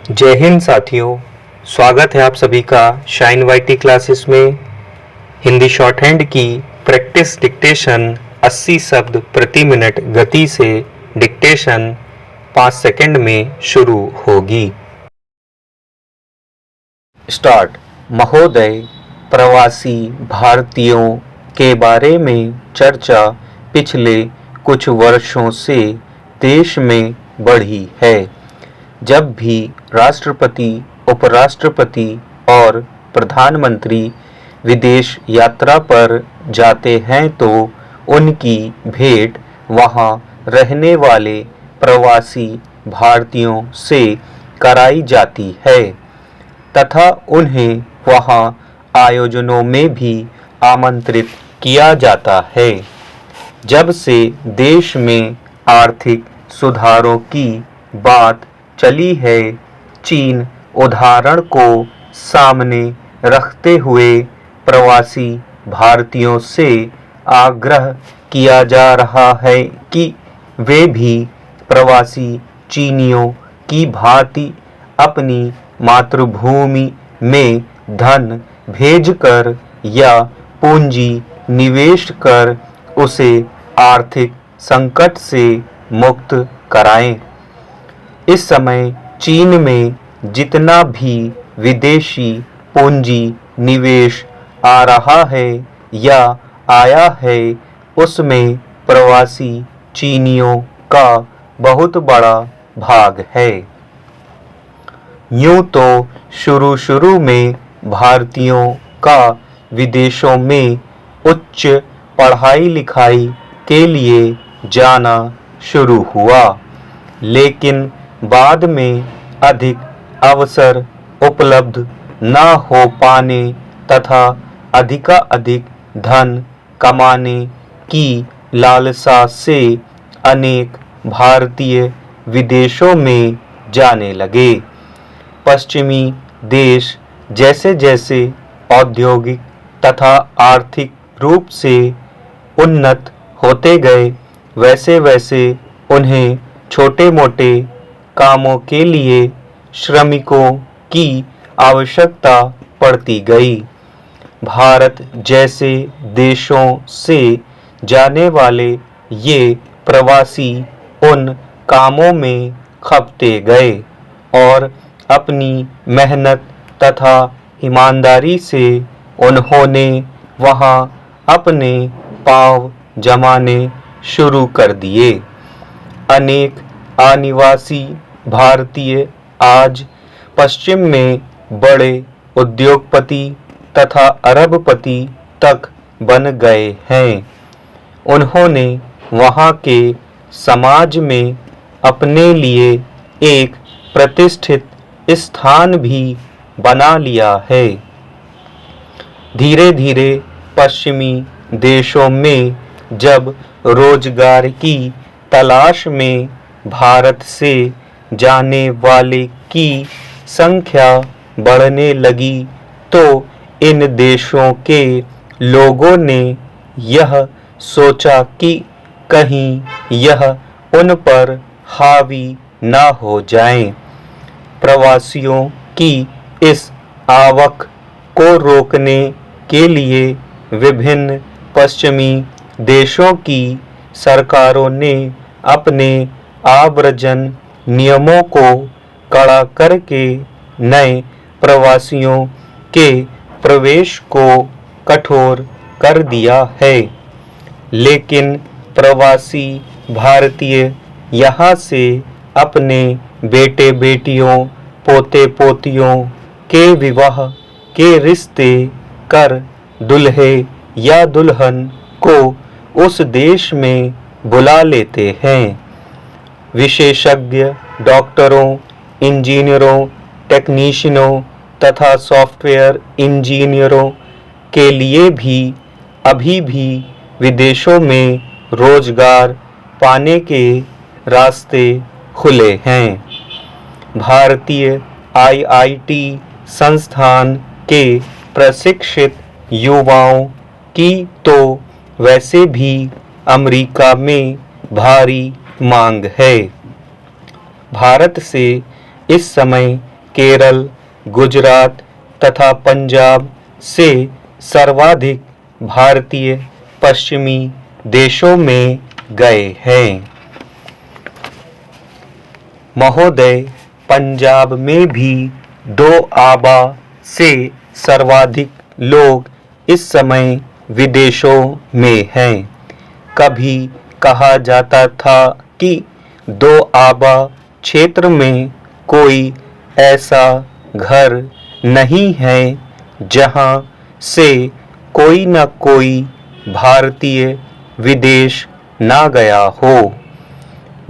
जय हिंद साथियों, स्वागत है आप सभी का शाइन वाईटी क्लासेस में। हिंदी शॉर्ट हैंड की प्रैक्टिस डिक्टेशन 80 शब्द प्रति मिनट गति से डिक्टेशन 5 सेकंड में शुरू होगी। स्टार्ट। महोदय, प्रवासी भारतीयों के बारे में चर्चा पिछले कुछ वर्षों से देश में बढ़ी है। जब भी राष्ट्रपति, उपराष्ट्रपति और प्रधानमंत्री विदेश यात्रा पर जाते हैं तो उनकी भेंट वहां रहने वाले प्रवासी भारतीयों से कराई जाती है तथा उन्हें वहां आयोजनों में भी आमंत्रित किया जाता है। जब से देश में आर्थिक सुधारों की बात चली है, चीन उदाहरण को सामने रखते हुए प्रवासी भारतीयों से आग्रह किया जा रहा है कि वे भी प्रवासी चीनियों की भांति अपनी मातृभूमि में धन भेजकर या पूंजी निवेश कर उसे आर्थिक संकट से मुक्त कराएं। इस समय चीन में जितना भी विदेशी पूंजी निवेश आ रहा है या आया है, उसमें प्रवासी चीनियों का बहुत बड़ा भाग है। यूं तो शुरू में भारतीयों का विदेशों में उच्च पढ़ाई लिखाई के लिए जाना शुरू हुआ, लेकिन बाद में अधिक अवसर उपलब्ध न हो पाने तथा अधिकाधिक धन कमाने की लालसा से अनेक भारतीय विदेशों में जाने लगे। पश्चिमी देश जैसे जैसे औद्योगिक तथा आर्थिक रूप से उन्नत होते गए, वैसे वैसे उन्हें छोटे मोटे कामों के लिए श्रमिकों की आवश्यकता पड़ती गई। भारत जैसे देशों से जाने वाले ये प्रवासी उन कामों में खपते गए और अपनी मेहनत तथा ईमानदारी से उन्होंने वहां अपने पांव जमाने शुरू कर दिए। अनेक अनिवासी भारतीय आज पश्चिम में बड़े उद्योगपति तथा अरबपति तक बन गए हैं। उन्होंने वहां के समाज में अपने लिए एक प्रतिष्ठित स्थान भी बना लिया है। धीरे धीरे पश्चिमी देशों में जब रोजगार की तलाश में भारत से जाने वाले की संख्या बढ़ने लगी तो इन देशों के लोगों ने यह सोचा कि कहीं यह उन पर हावी न हो जाएं। प्रवासियों की इस आवक को रोकने के लिए विभिन्न पश्चिमी देशों की सरकारों ने अपने आव्रजन नियमों को कड़ा करके नए प्रवासियों के प्रवेश को कठोर कर दिया है। लेकिन प्रवासी भारतीय यहाँ से अपने बेटे बेटियों, पोते पोतियों के विवाह के रिश्ते कर दुल्हे या दुल्हन को उस देश में बुला लेते हैं। विशेषज्ञ डॉक्टरों, इंजीनियरों, टेक्नीशियनों तथा सॉफ्टवेयर इंजीनियरों के लिए भी अभी भी विदेशों में रोजगार पाने के रास्ते खुले हैं। भारतीय आईआईटी संस्थान के प्रशिक्षित युवाओं की तो वैसे भी अमेरिका में भारी मांग है। भारत से इस समय केरल, गुजरात तथा पंजाब से सर्वाधिक भारतीय पश्चिमी देशों में गए हैं। महोदय, पंजाब में भी 2 आबा से सर्वाधिक लोग इस समय विदेशों में हैं। कभी कहा जाता था कि 2 आबा क्षेत्र में कोई ऐसा घर नहीं है जहां से कोई न कोई भारतीय विदेश ना गया हो।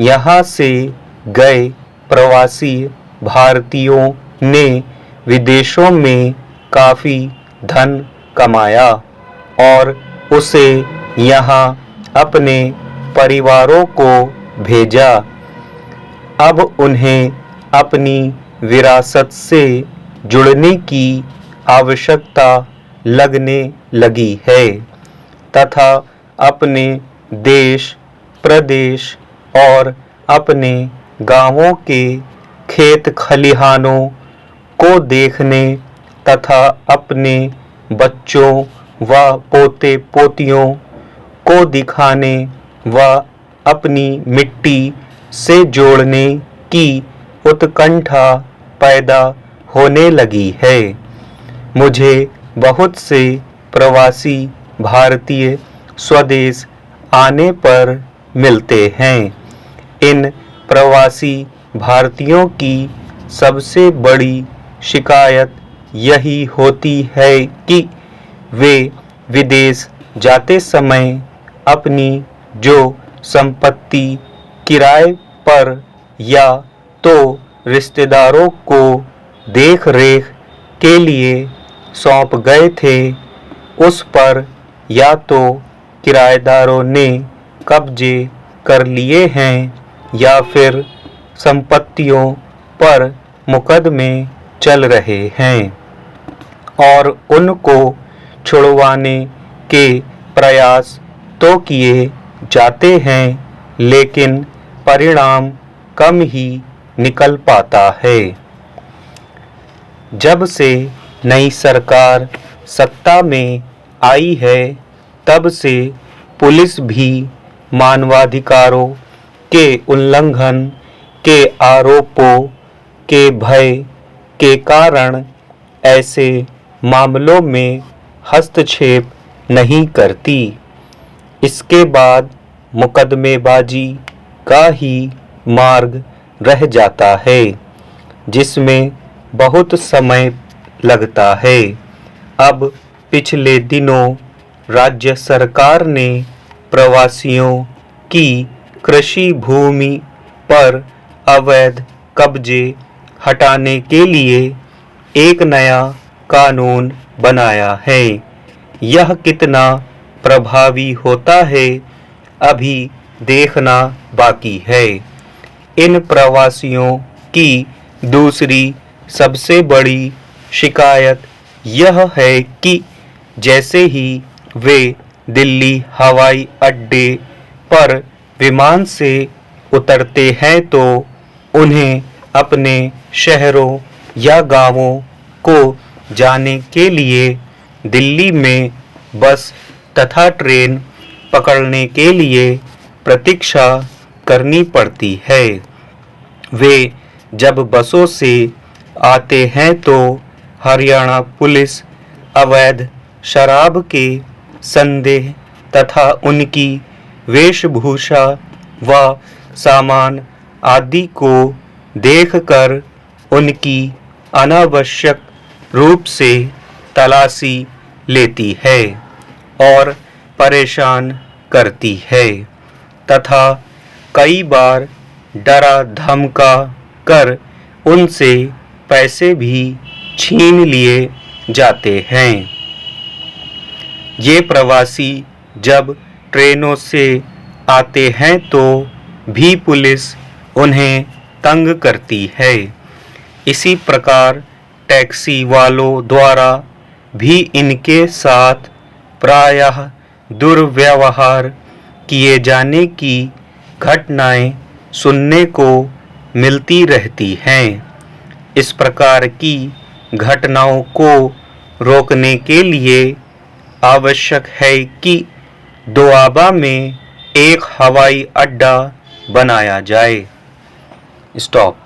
यहाँ से गए प्रवासी भारतीयों ने विदेशों में काफ़ी धन कमाया और उसे यहाँ अपने परिवारों को भेजा। अब उन्हें अपनी विरासत से जुड़ने की आवश्यकता लगने लगी है तथा अपने देश, प्रदेश और अपने गांवों के खेत खलिहानों को देखने तथा अपने बच्चों व पोते पोतियों को दिखाने व अपनी मिट्टी से जोड़ने की उत्कंठा पैदा होने लगी है। मुझे बहुत से प्रवासी भारतीय स्वदेश आने पर मिलते हैं। इन प्रवासी भारतीयों की सबसे बड़ी शिकायत यही होती है कि वे विदेश जाते समय अपनी जो संपत्ति किराए पर या तो रिश्तेदारों को देख रेख के लिए सौंप गए थे, उस पर या तो किराएदारों ने कब्जे कर लिए हैं या फिर संपत्तियों पर मुकदमे चल रहे हैं और उनको छुड़वाने के प्रयास तो किए जाते हैं, लेकिन परिणाम कम ही निकल पाता है। जब से नई सरकार सत्ता में आई है, तब से पुलिस भी मानवाधिकारों के उल्लंघन के आरोपों के भय के कारण ऐसे मामलों में हस्तक्षेप नहीं करती। इसके बाद मुकदमेबाजी का ही मार्ग रह जाता है, जिसमें बहुत समय लगता है। अब पिछले दिनों राज्य सरकार ने प्रवासियों की कृषि भूमि पर अवैध कब्जे हटाने के लिए एक नया कानून बनाया है। यह कितना प्रभावी होता है, अभी देखना बाकी है। इन प्रवासियों की दूसरी सबसे बड़ी शिकायत यह है कि जैसे ही वे दिल्ली हवाई अड्डे पर विमान से उतरते हैं तो उन्हें अपने शहरों या गांवों को जाने के लिए दिल्ली में बस तथा ट्रेन पकड़ने के लिए प्रतीक्षा करनी पड़ती है। वे जब बसों से आते हैं तो हरियाणा पुलिस अवैध शराब के संदेह तथा उनकी वेशभूषा व सामान आदि को देखकर उनकी अनावश्यक रूप से तलाशी लेती है और परेशान करती है तथा कई बार डरा धमका कर उनसे पैसे भी छीन लिए जाते हैं। ये प्रवासी जब ट्रेनों से आते हैं तो भी पुलिस उन्हें तंग करती है। इसी प्रकार टैक्सी वालों द्वारा भी इनके साथ प्रायः दुर्व्यवहार किए जाने की घटनाएं सुनने को मिलती रहती हैं। इस प्रकार की घटनाओं को रोकने के लिए आवश्यक है कि दोआबा में एक हवाई अड्डा बनाया जाए। स्टॉप।